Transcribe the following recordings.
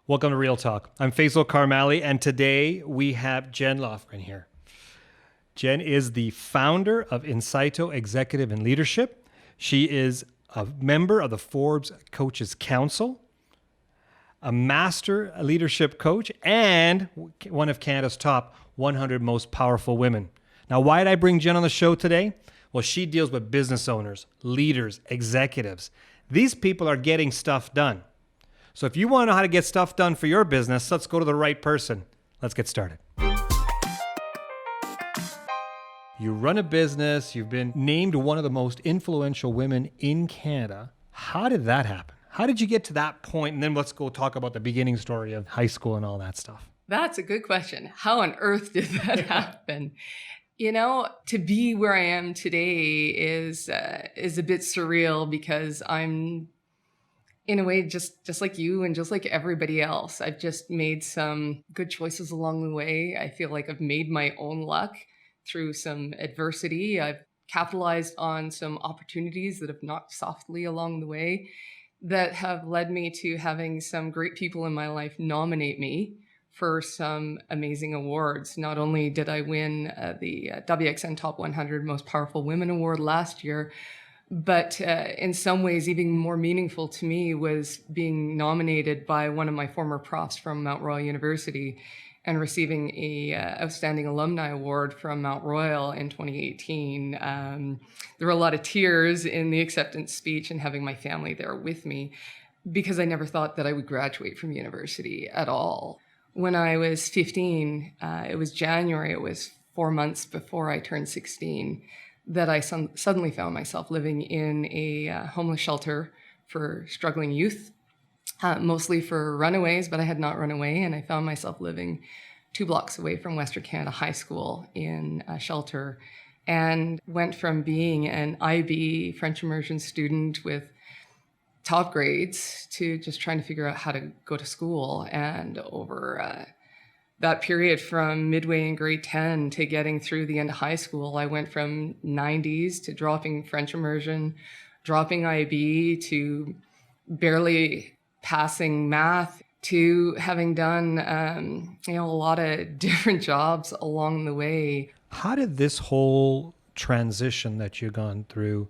Welcome to Real Talk. I'm Faisal Karmali, and today we have Jenn Lofgren here. Jenn is the founder of Incito Executive and Leadership. She is a member of the Forbes Coaches Council, a master leadership coach, and one of Canada's top 100 most powerful women. Now, why did I bring Jenn on the show today? Well, she deals with business owners, leaders, executives. These people are getting stuff done. So if you want to know how to get stuff done for your business, let's go to the right person. Let's get started. You run a business. You've been named one of the most influential women in Canada. How did that happen? How did you get to that point? And then let's go talk about the beginning story of high school and all that stuff. That's a good question. How on earth did that happen? You know, to be where I am today is a bit surreal because I'm, in a way, just like you and just like everybody else. I've just made some good choices along the way. I feel like I've made my own luck through some adversity. I've capitalized on some opportunities that have knocked softly along the way that have led me to having some great people in my life nominate me for some amazing awards. Not only did I win the WXN Top 100 Most Powerful Women Award last year, but in some ways, even more meaningful to me was being nominated by one of my former profs from Mount Royal University and receiving a Outstanding Alumni Award from Mount Royal in 2018. There were a lot of tears in the acceptance speech and having my family there with me because I never thought that I would graduate from university at all. When I was 15, it was January, it was 4 months before I turned 16, that I suddenly found myself living in a homeless shelter for struggling youth, mostly for runaways, but I had not run away, and I found myself living 2 blocks away from Western Canada High School in a shelter, and went from being an IB French immersion student with top grades to just trying to figure out how to go to school. And over that period from midway in grade 10 to getting through the end of high school, I went from 90s to dropping French immersion, dropping IB, to barely passing math, to having done a lot of different jobs along the way. How did this whole transition that you've gone through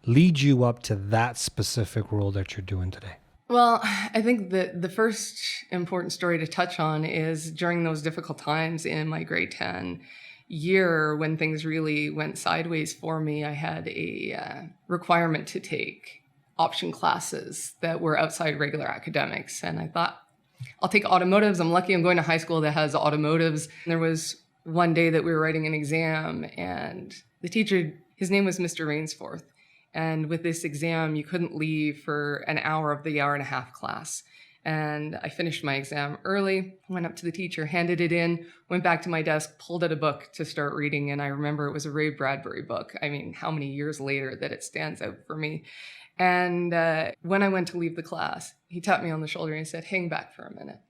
lead you up to that specific role that you're doing today? Well, I think that the first important story to touch on is during those difficult times in my grade 10 year when things really went sideways for me. I had a requirement to take option classes that were outside regular academics. And I thought, I'll take automotives. I'm lucky I'm going to high school that has automotives. And there was one day that we were writing an exam and the teacher, his name was Mr. Rainsforth. And with this exam, you couldn't leave for an hour of the hour-and-a-half class. And I finished my exam early, went up to the teacher, handed it in, went back to my desk, pulled out a book to start reading. And I remember it was a Ray Bradbury book. I mean, how many years later that it stands out for me. And when I went to leave the class, he tapped me on the shoulder and he said, "Hang back for a minute."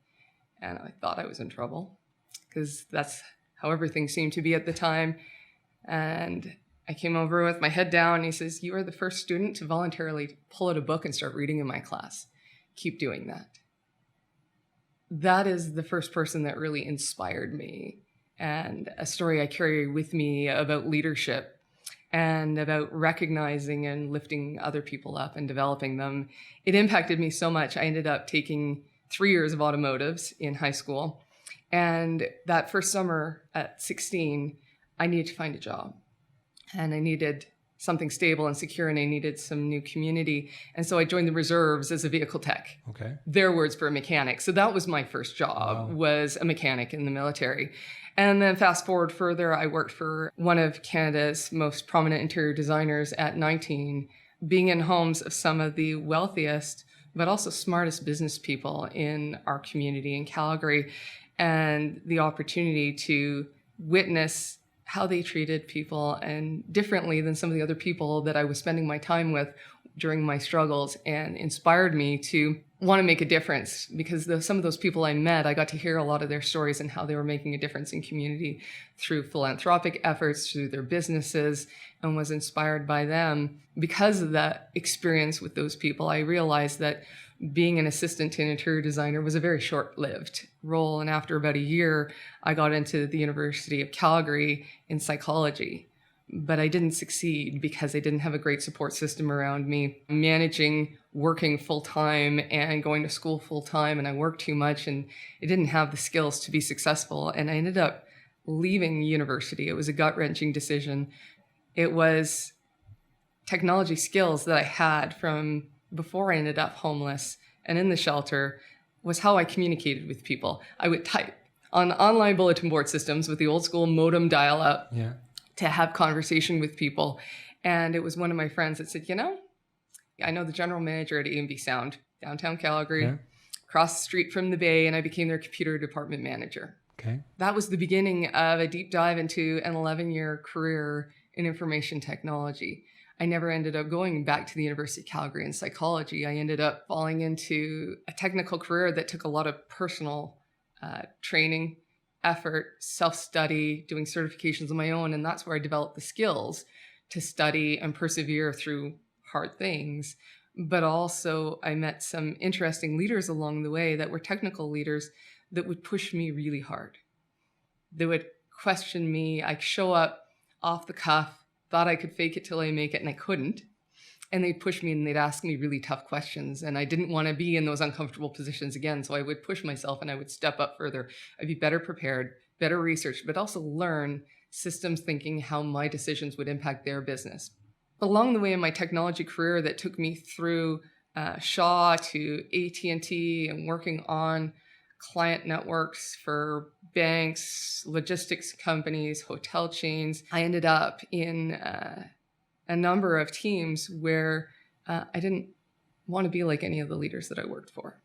And I thought I was in trouble because that's how everything seemed to be at the time. And I came over with my head down and he says, "You are the first student to voluntarily pull out a book and start reading in my class. Keep doing that." That is the first person that really inspired me, and a story I carry with me about leadership and about recognizing and lifting other people up and developing them. It impacted me so much. I ended up taking 3 years of automotives in high school. And that first summer at 16, I needed to find a job. And I needed something stable and secure, and I needed some new community. And so I joined the reserves as a vehicle tech. Okay. Their words for a mechanic. So that was my first job, was a mechanic in the military. And then fast forward further, I worked for one of Canada's most prominent interior designers at 19, being in homes of some of the wealthiest, but also smartest business people in our community in Calgary, and the opportunity to witness how they treated people and differently than some of the other people that I was spending my time with during my struggles, and inspired me to want to make a difference, because some of those people I met, I got to hear a lot of their stories and how they were making a difference in community through philanthropic efforts, through their businesses, and was inspired by them. Because of that experience with those people, I realized that being an assistant to an interior designer was a very short-lived role. And after about a year, I got into the University of Calgary in psychology. But I didn't succeed because I didn't have a great support system around me. Managing working full-time and going to school full-time, and I worked too much, and I didn't have the skills to be successful. And I ended up leaving university. It was a gut-wrenching decision. It was technology skills that I had from before I ended up homeless and in the shelter was how I communicated with people. I would type on online bulletin board systems with the old school modem dial-up. Yeah. To have conversation with people. And it was one of my friends that said, I know the general manager at A&B Sound, downtown Calgary, across the street from the Bay, and I became their computer department manager. Okay. That was the beginning of a deep dive into an 11-year career in information technology. I never ended up going back to the University of Calgary in psychology. I ended up falling into a technical career that took a lot of personal training, effort, self-study, doing certifications on my own. And that's where I developed the skills to study and persevere through hard things. But also I met some interesting leaders along the way that were technical leaders that would push me really hard. They would question me. I'd show up off the cuff, thought I could fake it till I make it, and I couldn't. And they'd push me and they'd ask me really tough questions. And I didn't want to be in those uncomfortable positions again. So I would push myself and I would step up further. I'd be better prepared, better researched, but also learn systems thinking, how my decisions would impact their business. Along the way in my technology career that took me through Shaw to AT&T and working on client networks for banks, logistics companies, hotel chains, I ended up in a number of teams where I didn't want to be like any of the leaders that I worked for.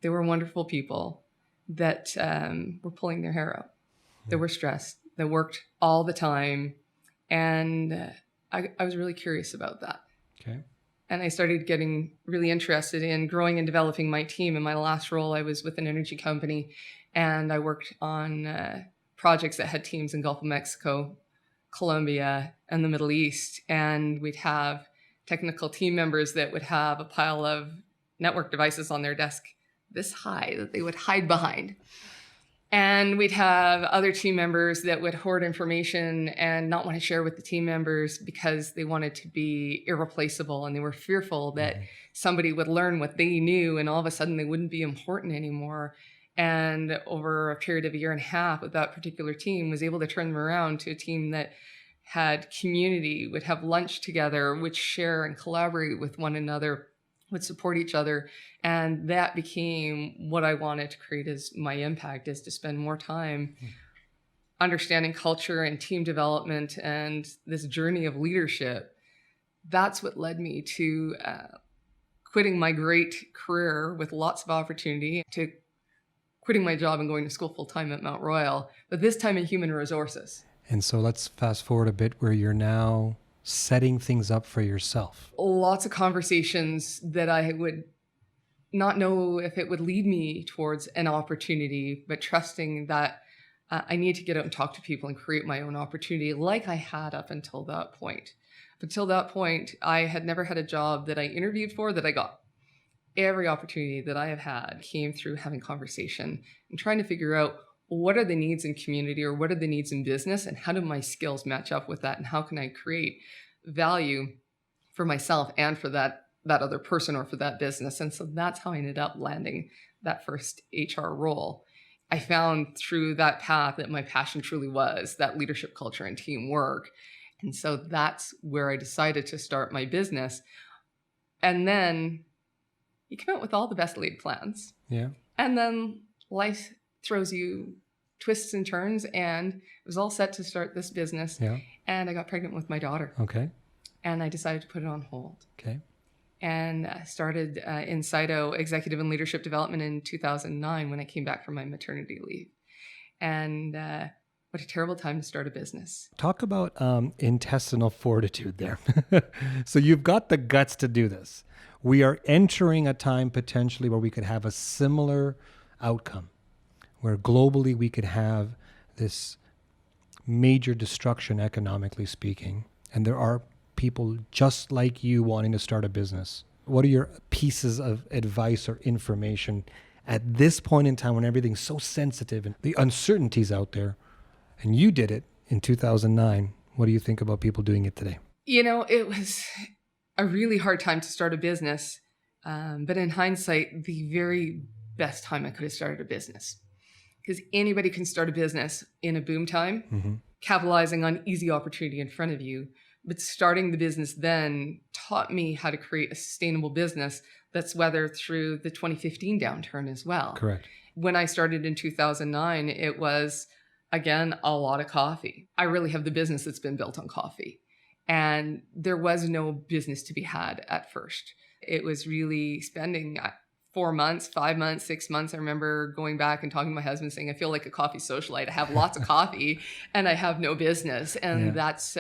They were wonderful people that were pulling their hair out. They were stressed. They worked all the time. And I was really curious about that. Okay. And I started getting really interested in growing and developing my team. In my last role, I was with an energy company, and I worked on projects that had teams in Gulf of Mexico, Colombia, and the Middle East. And we'd have technical team members that would have a pile of network devices on their desk this high that they would hide behind. And we'd have other team members that would hoard information and not want to share with the team members because they wanted to be irreplaceable, and they were fearful that somebody would learn what they knew and all of a sudden they wouldn't be important anymore. And over a period of a year and a half with that particular team, was able to turn them around to a team that had community, would have lunch together, would share and collaborate with one another, would support each other. And that became what I wanted to create as my impact, is to spend more time understanding culture and team development and this journey of leadership. That's what led me to quitting my great career with lots of opportunity, to quitting my job and going to school full-time at Mount Royal, but this time in human resources. And so let's fast forward a bit where you're now setting things up for yourself. Lots of conversations that I would not know if it would lead me towards an opportunity, but trusting that I need to get out and talk to people and create my own opportunity like I had up until that point. Up until that point, I had never had a job that I interviewed for that I got. Every opportunity that I have had came through having conversation and trying to figure out, what are the needs in community, or what are the needs in business, and how do my skills match up with that, and how can I create value for myself and for that other person or for that business. And so that's how I ended up landing that first HR role. I found through that path that my passion truly was that leadership culture and teamwork. And so that's where I decided to start my business. And then you come out with all the best laid plans. Yeah. And then life throws you twists and turns, and it was all set to start this business. Yeah. And I got pregnant with my daughter. Okay. And I decided to put it on hold. Okay. And I started Incito Executive and Leadership Development in 2009 when I came back from my maternity leave. And what a terrible time to start a business. Talk about intestinal fortitude there. So you've got the guts to do this. We are entering a time potentially where we could have a similar outcome, where globally we could have this major destruction economically speaking. And there are people just like you wanting to start a business. What are your pieces of advice or information at this point in time when everything's so sensitive and the uncertainties out there? And you did it in 2009. What do you think about people doing it today? It was a really hard time to start a business. But in hindsight, the very best time I could have started a business. Because anybody can start a business in a boom time, capitalizing on easy opportunity in front of you. But starting the business then taught me how to create a sustainable business that's weathered through the 2015 downturn as well. Correct. When I started in 2009, it was, again, a lot of coffee. I really have the business that's been built on coffee. And there was no business to be had at first. It was really spending 4 months, 5 months, 6 months. I remember going back and talking to my husband saying, I feel like a coffee socialite. I have lots of coffee and I have no business. And that's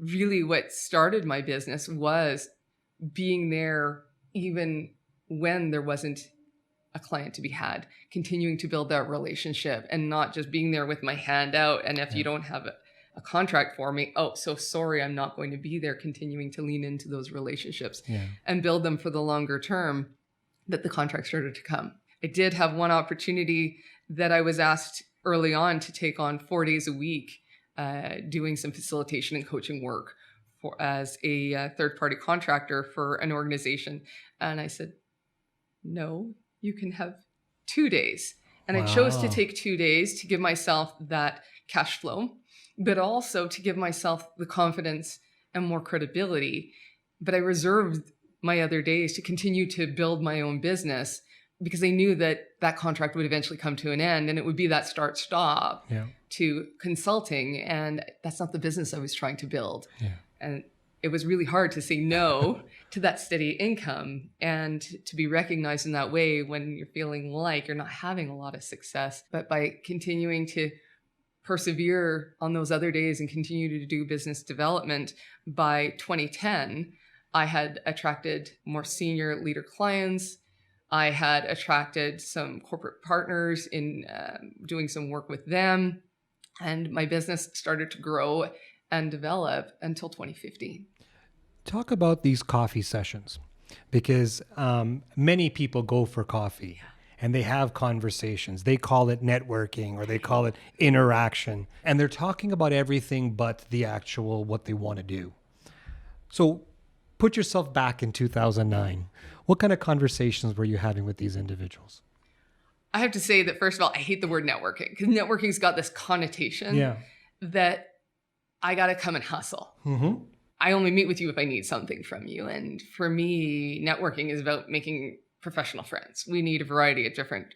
really what started my business, was being there even when there wasn't a client to be had, continuing to build that relationship and not just being there with my hand out. And if you don't have a contract for me, oh, so sorry, I'm not going to be there, continuing to lean into those relationships and build them for the longer term, that the contract started to come. I did have one opportunity that I was asked early on to take on 4 days a week, doing some facilitation and coaching work as a third-party contractor for an organization. And I said, no, you can have 2 days. And I chose to take 2 days to give myself that cash flow, but also to give myself the confidence and more credibility. But I reserved my other days to continue to build my own business, because I knew that that contract would eventually come to an end, and it would be that start-stop to consulting. And that's not the business I was trying to build. And it was really hard to say no to that steady income and to be recognized in that way when you're feeling like you're not having a lot of success. But by continuing to persevere on those other days and continue to do business development, by 2010, I had attracted more senior leader clients. I had attracted some corporate partners in doing some work with them. And my business started to grow and develop until 2015. Talk about these coffee sessions, because many people go for coffee and they have conversations. They call it networking or they call it interaction. And they're talking about everything but the actual what they want to do. So put yourself back in 2009. What kind of conversations were you having with these individuals? I have to say that, first of all, I hate the word networking, because networking's got this connotation that I got to come and hustle. I only meet with you if I need something from you. And for me, networking is about making professional friends. We need a variety of different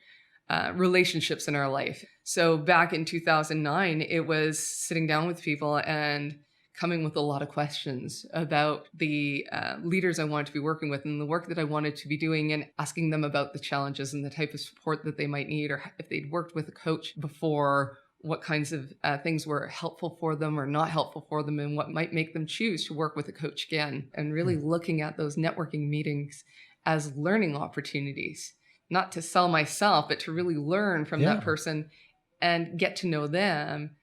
relationships in our life. So back in 2009, it was sitting down with people and coming with a lot of questions about the leaders I wanted to be working with and the work that I wanted to be doing, and asking them about the challenges and the type of support that they might need, or if they'd worked with a coach before, what kinds of things were helpful for them or not helpful for them, and what might make them choose to work with a coach again. And really looking at those networking meetings as learning opportunities, not to sell myself, but to really learn from that person and get to know them.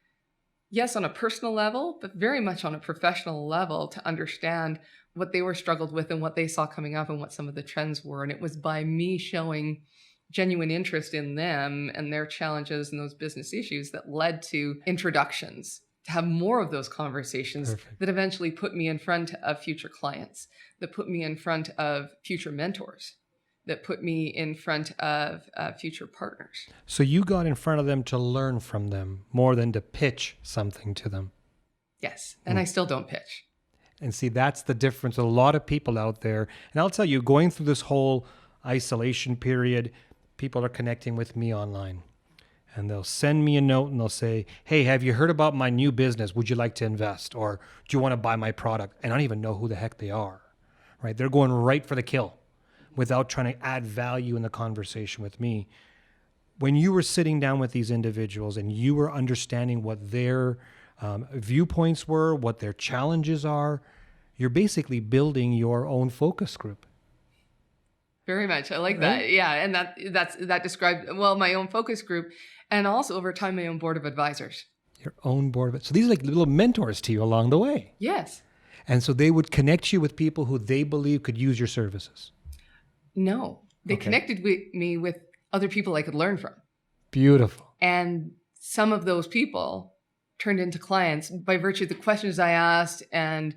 Yes, on a personal level, but very much on a professional level, to understand what they were struggled with and what they saw coming up and what some of the trends were. And it was by me showing genuine interest in them and their challenges and those business issues that led to introductions, to have more of those conversations that eventually put me in front of future clients, that put me in front of future mentors, that put me in front of future partners. So you got in front of them to learn from them more than to pitch something to them. Yes, and I still don't pitch. And see, that's the difference. A lot of people out there, and I'll tell you, going through this whole isolation period, people are connecting with me online. And they'll send me a note and they'll say, hey, have you heard about my new business? Would you like to invest? Or do you want to buy my product? And I don't even know who the heck they are, right? They're going right for the kill without trying to add value in the conversation with me. When you were sitting down with these individuals and you were understanding what their viewpoints were, what their challenges are, you're basically building your own focus group. Very much. I like that. Yeah. And that described, well, my own focus group, and also over time, my own board of advisors. Your own board of it. So these are like little mentors to you along the way. Yes. And so they would connect you with people who they believe could use your services. No, they Okay. connected me with other people I could learn from. Beautiful. And some of those people turned into clients by virtue of the questions I asked and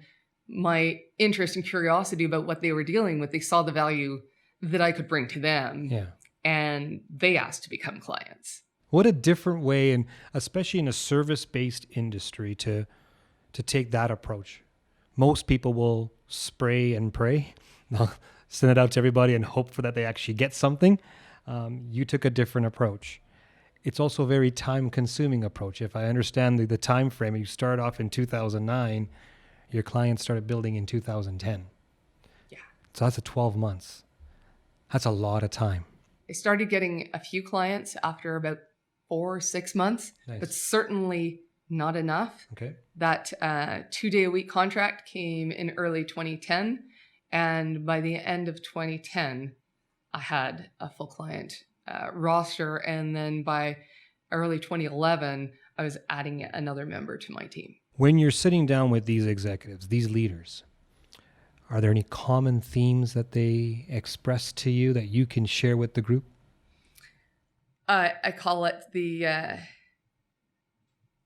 my interest and curiosity about what they were dealing with. They saw the value that I could bring to them. Yeah. And they asked to become clients. What a different way, and especially in a service-based industry, to take that approach. Most people will spray and pray. They'll send it out to everybody and hope for that they actually get something. You took a different approach. It's also a very time-consuming approach. If I understand the time frame, you start off in 2009, your clients started building in 2010. Yeah. So that's 12 months. That's a lot of time. I started getting a few clients after about 4 or 6 months, Nice. but certainly not enough. Okay. That 2-day-a-week contract came in early 2010. And by the end of 2010, I had a full client roster. And then by early 2011, I was adding another member to my team. When you're sitting down with these executives, these leaders, are there any common themes that they express to you that you can share with the group? I call it the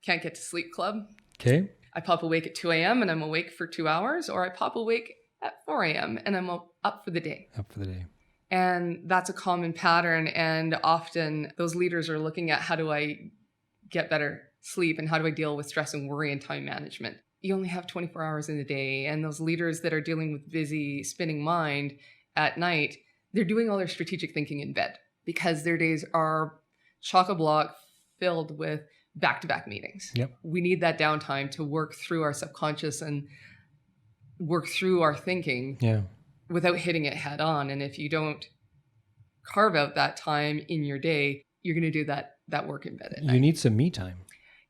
can't get to sleep club. Okay. I pop awake at 2 a.m. and I'm awake for 2 hours, or I pop awake at 4 a.m. and I'm up for the day. Up for the day. And that's a common pattern. And often those leaders are looking at, how do I get better sleep and how do I deal with stress and worry and time management? You only have 24 hours in the day. And those leaders that are dealing with busy spinning mind at night, they're doing all their strategic thinking in bed because their days are chock-a-block filled with back-to-back meetings. Yep. We need that downtime to work through our subconscious and work through our thinking without hitting it head on. And if you don't carve out that time in your day, you're going to do that work in bed at night. You need some me time.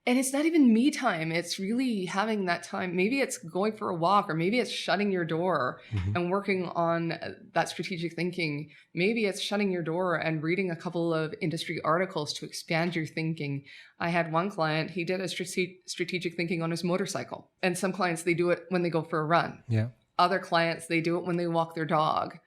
And it's not even me time. It's really having that time. Maybe it's going for a walk, or maybe it's shutting your door and working on that strategic thinking. Maybe it's shutting your door and reading a couple of industry articles to expand your thinking. I had one client, he did a strategic thinking on his motorcycle. And some clients, they do it when they go for a run. Yeah. Other clients, they do it when they walk their dog.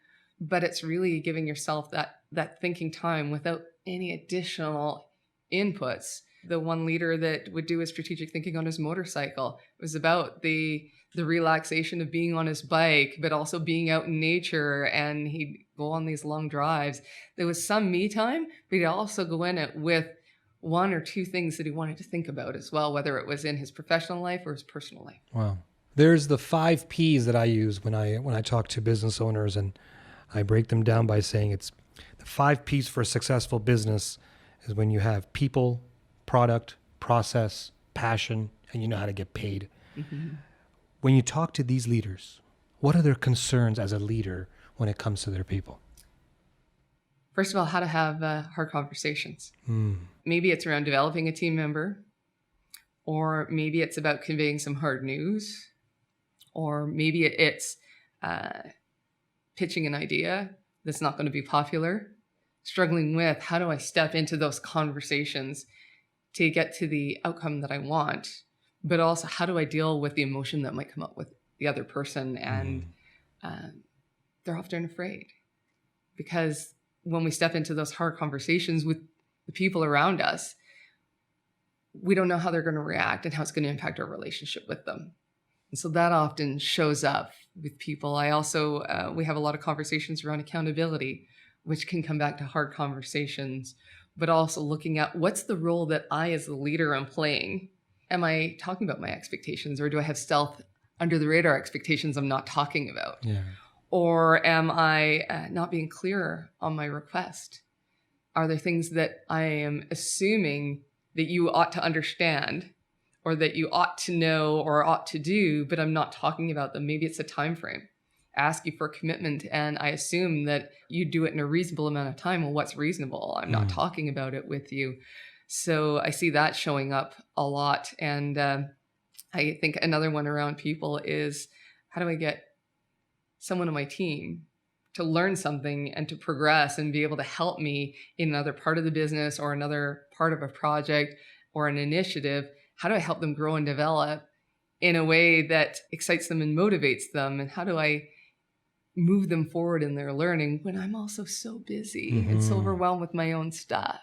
But it's really giving yourself that thinking time without any additional inputs. The one leader that would do his strategic thinking on his motorcycle, it was about the relaxation of being on his bike, but also being out in nature. And he'd go on these long drives. There was some me time, but he'd also go in it with 1 or 2 things that he wanted to think about as well, whether it was in his professional life or his personal life. Wow. There's the 5 P's that I use when I talk to business owners, and I break them down by saying it's the 5 P's for a successful business is when you have people, product, process, passion, and you know how to get paid. Mm-hmm. When you talk to these leaders, what are their concerns as a leader when it comes to their people? First of all, how to have hard conversations. Maybe it's around developing a team member, or maybe it's about conveying some hard news, or maybe it's pitching an idea that's not going to be popular, struggling with how do I step into those conversations to get to the outcome that I want, but also how do I deal with the emotion that might come up with the other person. And they're often afraid, because when we step into those hard conversations with the people around us, we don't know how they're going to react and how it's going to impact our relationship with them. And so that often shows up with people. I also, we have a lot of conversations around accountability, which can come back to hard conversations, but also looking at what's the role that I as the leader am playing. Am I talking about my expectations, or do I have stealth under the radar expectations I'm not talking about? Yeah. Or am I not being clear on my request? Are there things that I am assuming that you ought to understand, or that you ought to know or ought to do, but I'm not talking about them? Maybe it's a time frame. I ask you for a commitment and I assume that you do it in a reasonable amount of time. Well, what's reasonable? I'm not talking about it with you. So I see that showing up a lot. And I think another one around people is, how do I get someone on my team to learn something and to progress and be able to help me in another part of the business or another part of a project or an initiative? How do I help them grow and develop in a way that excites them and motivates them? And how do I move them forward in their learning when I'm also so busy and so overwhelmed with my own stuff?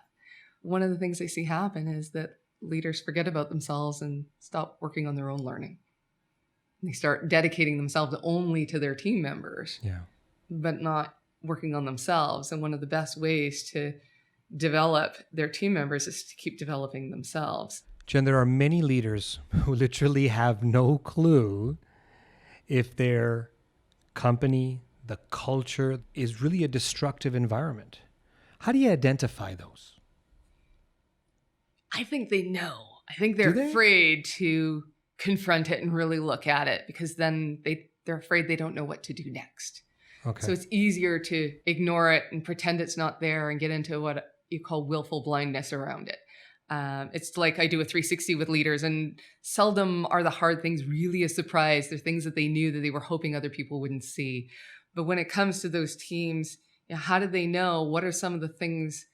One of the things I see happen is that leaders forget about themselves and stop working on their own learning. They start dedicating themselves only to their team members, but not working on themselves. And one of the best ways to develop their team members is to keep developing themselves. Jenn, there are many leaders who literally have no clue if their company, the culture is really a destructive environment. How do you identify those? I think they know. I think they're afraid to confront it and really look at it, because then they're afraid they don't know what to do next. Okay. So it's easier to ignore it and pretend it's not there and get into what you call willful blindness around it. It's like I do a 360 with leaders, and seldom are the hard things really a surprise. They're things that they knew that they were hoping other people wouldn't see. But when it comes to those teams, how do they know? What are some of the things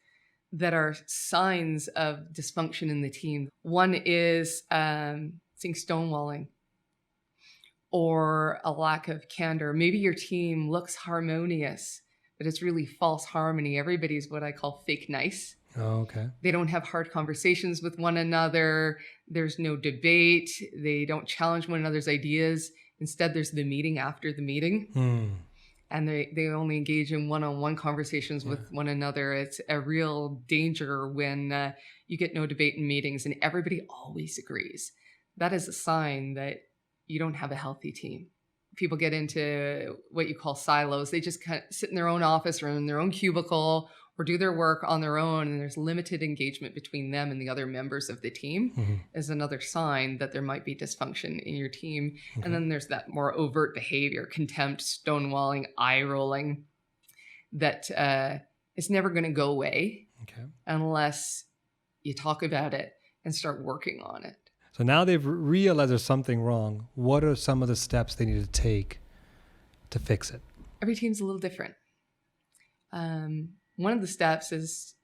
that are signs of dysfunction in the team? One is seeing stonewalling or a lack of candor. Maybe your team looks harmonious, but it's really false harmony. Everybody's what I call fake nice. Oh, okay. They don't have hard conversations with one another. There's no debate. They don't challenge one another's ideas. Instead, there's the meeting after the meeting. And they only engage in one-on-one conversations with one another. It's a real danger when you get no debate in meetings and everybody always agrees. That is a sign that you don't have a healthy team. People get into what you call silos. They just kind of sit in their own office or in their own cubicle or do their work on their own, and there's limited engagement between them and the other members of the team is another sign that there might be dysfunction in your team. And then there's that more overt behavior, contempt, stonewalling, eye rolling, that is never going to go away unless you talk about it and start working on it. So now they've realized there's something wrong. What are some of the steps they need to take to fix it? Every team's a little different. One of the steps is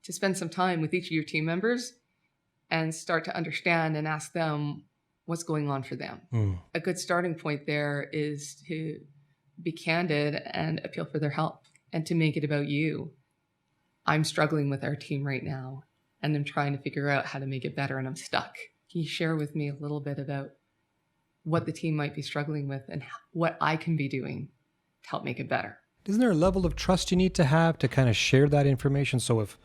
to spend some time with each of your team members and start to understand and ask them what's going on for them. A good starting point there is to be candid and appeal for their help and to make it about you. I'm struggling with our team right now, and I'm trying to figure out how to make it better, and I'm stuck. Can you share with me a little bit about what the team might be struggling with and what I can be doing to help make it better? Isn't there a level of trust you need to have to kind of share that information? So if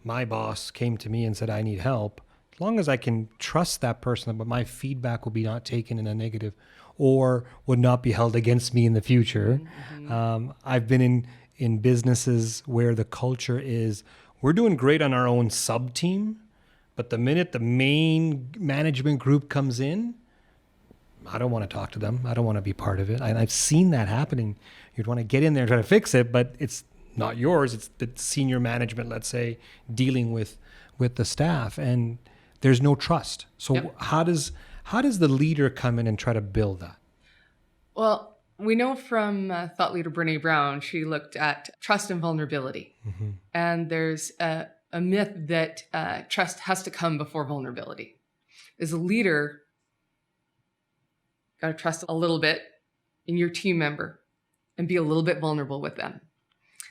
my boss came to me and said, I need help, as long as I can trust that person, but my feedback will be not taken in a negative or would not be held against me in the future. I've been in businesses where the culture is, we're doing great on our own sub-team, but the minute the main management group comes in, I don't want to talk to them. I don't want to be part of it. And I've seen that happening. You'd want to get in there and try to fix it, but it's not yours. It's the senior management, let's say, dealing with the staff, and there's no trust. So how does the leader come in and try to build that? Well, we know from thought leader Brené Brown, she looked at trust and vulnerability. And there's a myth that trust has to come before vulnerability. As a leader, got to trust a little bit in your team member and be a little bit vulnerable with them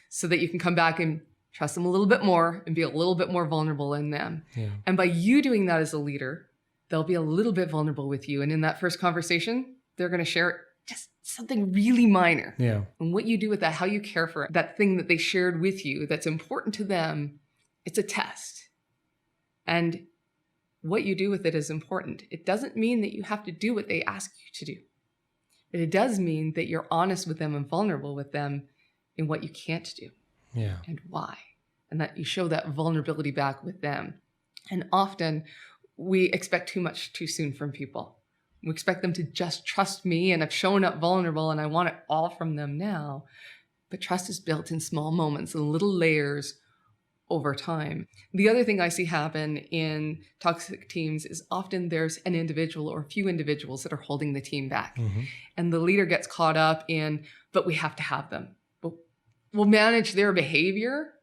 so that you can come back and trust them a little bit more and be a little bit more vulnerable in them. And by you doing that as a leader, they'll be a little bit vulnerable with you. And in that first conversation, they're going to share just something really minor. And what you do with that, how you care for it, that thing that they shared with you that's important to them, it's a test. And what you do with it is important. It doesn't mean that you have to do what they ask you to do. But it does mean that you're honest with them and vulnerable with them in what you can't do and why. And that you show that vulnerability back with them. And often we expect too much too soon from people. We expect them to just trust me, and I've shown up vulnerable and I want it all from them now. But trust is built in small moments and little layers over time. The other thing I see happen in toxic teams is often there's an individual or a few individuals that are holding the team back. And the leader gets caught up in, but we have to have them. But we'll manage their behavior.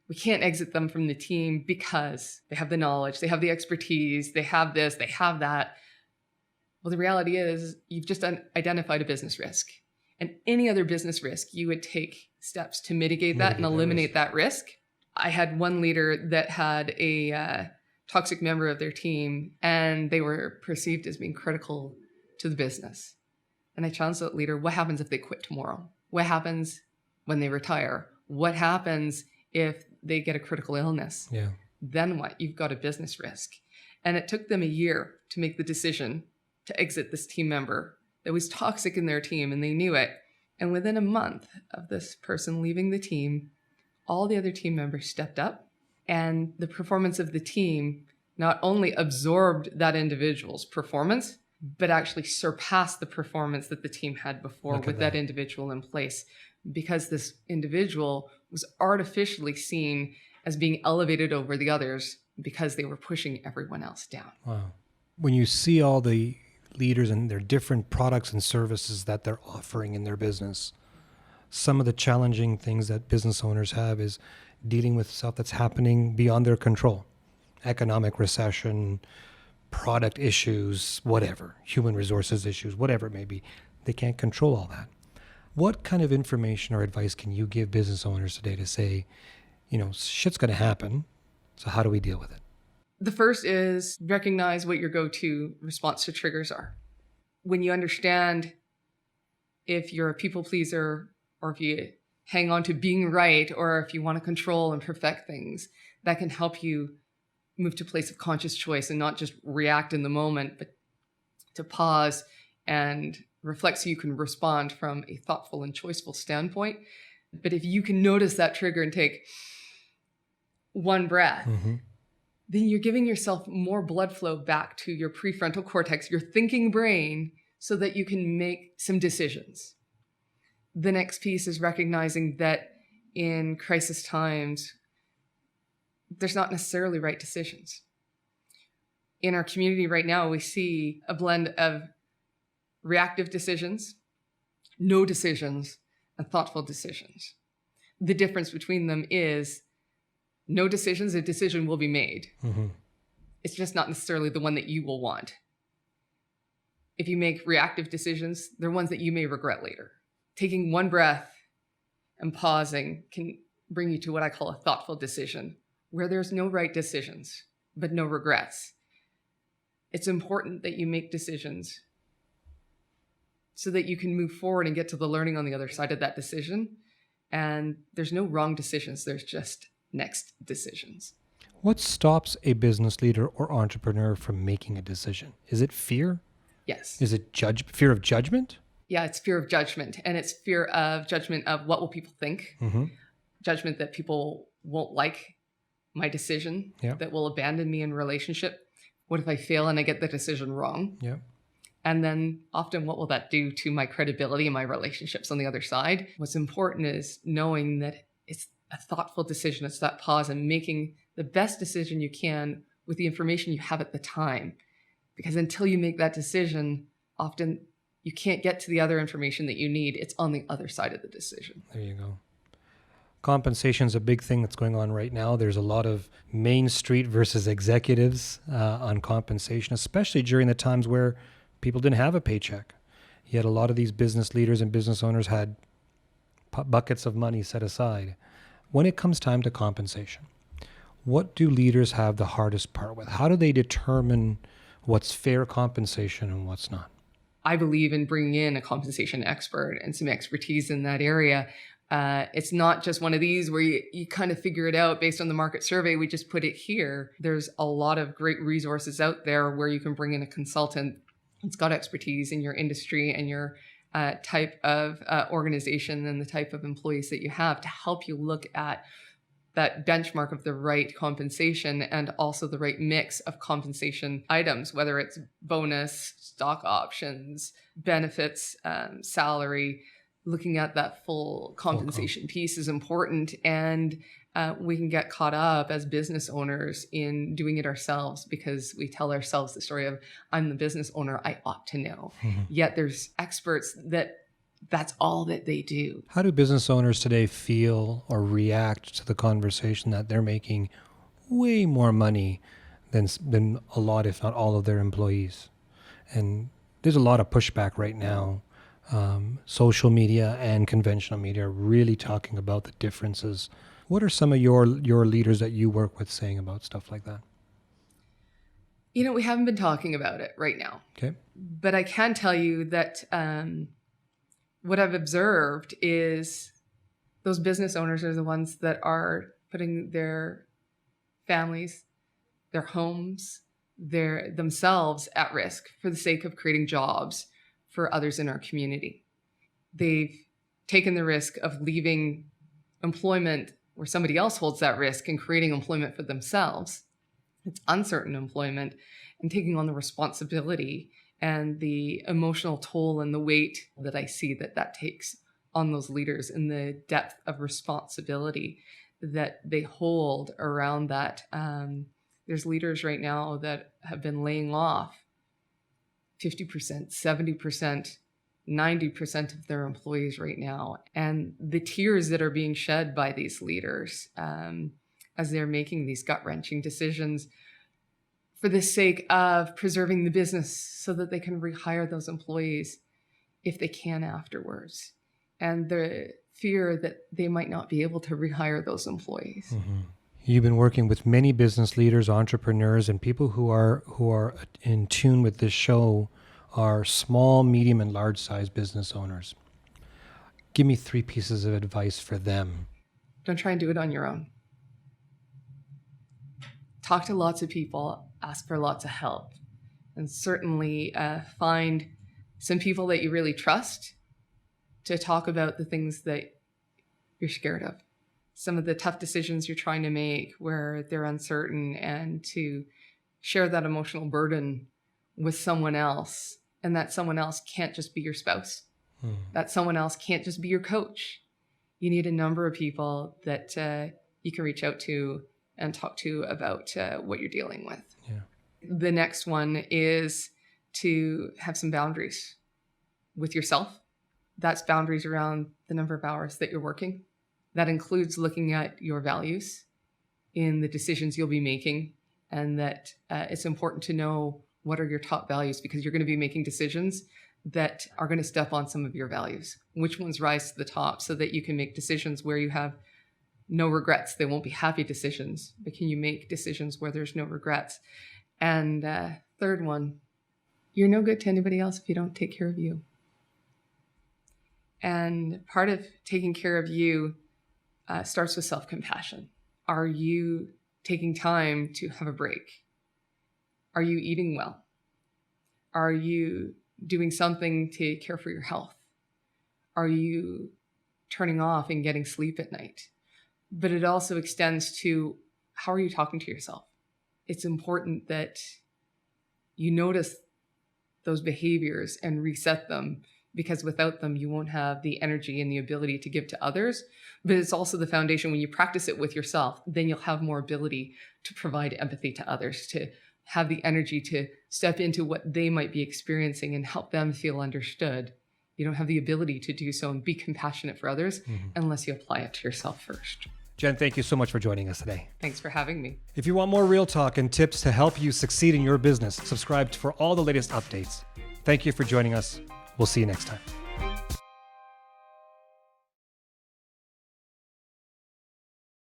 We can't exit them from the team because they have the knowledge, they have the expertise, they have this, they have that. Well, the reality is you've just identified a business risk. And any other business risk, you would take steps to mitigate that and eliminate that risk. I had one leader that had a toxic member of their team, and they were perceived as being critical to the business. And I challenged that leader, what happens if they quit tomorrow? What happens when they retire? What happens if they get a critical illness? Yeah. Then what? You've got a business risk. And it took them a year to make the decision to exit this team member that was toxic in their team, and they knew it. And within a month of this person leaving the team, all the other team members stepped up, and the performance of the team not only absorbed that individual's performance, but actually surpassed the performance that the team had before with that individual in place, because this individual was artificially seen as being elevated over the others because they were pushing everyone else down. Wow. When you see all the leaders and their different products and services that they're offering in their business, some of the challenging things that business owners have is dealing with stuff that's happening beyond their control. Economic recession, product issues, whatever, human resources issues, whatever it may be. They can't control all that. What kind of information or advice can you give business owners today to say, shit's going to happen, so how do we deal with it? The first is recognize what your go-to response to triggers are. When you understand if you're a people pleaser, or if you hang on to being right, or if you want to control and perfect things, that can help you move to a place of conscious choice and not just react in the moment, but to pause and reflect so you can respond from a thoughtful and choiceful standpoint. But if you can notice that trigger and take one breath, then you're giving yourself more blood flow back to your prefrontal cortex, your thinking brain, so that you can make some decisions. The next piece is recognizing that in crisis times, there's not necessarily right decisions. In our community right now, we see a blend of reactive decisions, no decisions, and thoughtful decisions. The difference between them is no decisions, a decision will be made. It's just not necessarily the one that you will want. If you make reactive decisions, they're ones that you may regret later. Taking one breath and pausing can bring you to what I call a thoughtful decision, where there's no right decisions, but no regrets. It's important that you make decisions so that you can move forward and get to the learning on the other side of that decision. And there's no wrong decisions, there's just next decisions. What stops a business leader or entrepreneur from making a decision? Is it fear? Yes. Is it fear of judgment? Yeah, it's fear of judgment. And it's fear of judgment of what will people think? Judgment that people won't like my decision, that will abandon me in relationship. What if I fail and I get the decision wrong? And then often what will that do to my credibility and my relationships on the other side? What's important is knowing that it's a thoughtful decision. It's that pause and making the best decision you can with the information you have at the time. Because until you make that decision, often you can't get to the other information that you need. It's on the other side of the decision. There you go. Compensation is a big thing that's going on right now. There's a lot of Main Street versus executives on compensation, especially during the times where people didn't have a paycheck. Yet a lot of these business leaders and business owners had buckets of money set aside. When it comes time to compensation, what do leaders have the hardest part with? How do they determine what's fair compensation and what's not? I believe in bringing in a compensation expert and some expertise in that area. It's not just one of these where you kind of figure it out based on the market survey. We just put it here. There's a lot of great resources out there where you can bring in a consultant that's got expertise in your industry and your type of organization and the type of employees that you have to help you look at that benchmark of the right compensation and also the right mix of compensation items, whether it's bonus, stock options, benefits, salary. Looking at that full compensation piece is important. And we can get caught up as business owners in doing it ourselves because we tell ourselves the story of, I'm the business owner, I ought to know. Yet there's experts that's all that they do. How do business owners today feel or react to the conversation that they're making way more money than a lot, if not all, of their employees? And there's a lot of pushback right now. Social media and conventional media are really talking about the differences. What are some of your leaders that you work with saying about stuff like that? We haven't been talking about it right now. Okay. But I can tell you that what I've observed is those business owners are the ones that are putting their families, their homes, themselves at risk for the sake of creating jobs for others in our community. They've taken the risk of leaving employment where somebody else holds that risk and creating employment for themselves. It's uncertain employment, and taking on the responsibility and the emotional toll and the weight that I see that takes on those leaders, and the depth of responsibility that they hold around that. There's leaders right now that have been laying off 50%, 70%, 90% of their employees right now. And the tears that are being shed by these leaders as they're making these gut-wrenching decisions for the sake of preserving the business so that they can rehire those employees if they can afterwards. And the fear that they might not be able to rehire those employees. Mm-hmm. You've been working with many business leaders, entrepreneurs, and people who are in tune with this show are small, medium, and large-sized business owners. Give me 3 pieces of advice for them. Don't try and do it on your own. Talk to lots of people, ask for lots of help, and certainly find some people that you really trust to talk about the things that you're scared of. Some of the tough decisions you're trying to make where they're uncertain, and to share that emotional burden with someone else. And that someone else can't just be your spouse. That someone else can't just be your coach. You need a number of people that you can reach out to and talk to about what you're dealing with. Yeah. The next one is to have some boundaries with yourself. That's boundaries around the number of hours that you're working. That includes looking at your values in the decisions you'll be making, and that it's important to know what are your top values, because you're going to be making decisions that are going to step on some of your values. Which ones rise to the top, so that you can make decisions where you have no regrets. They won't be happy decisions, but can you make decisions where there's no regrets? And third one, you're no good to anybody else if you don't take care of you. And part of taking care of you starts with self-compassion. Are you taking time to have a break? Are you eating well? Are you doing something to care for your health? Are you turning off and getting sleep at night? But it also extends to, how are you talking to yourself? It's important that you notice those behaviors and reset them, because without them, you won't have the energy and the ability to give to others. But it's also the foundation. When you practice it with yourself, then you'll have more ability to provide empathy to others, to have the energy to step into what they might be experiencing and help them feel understood. You don't have the ability to do so and be compassionate for others unless you apply it to yourself first. Jenn, thank you so much for joining us today. Thanks for having me. If you want more real talk and tips to help you succeed in your business, subscribe for all the latest updates. Thank you for joining us. We'll see you next time.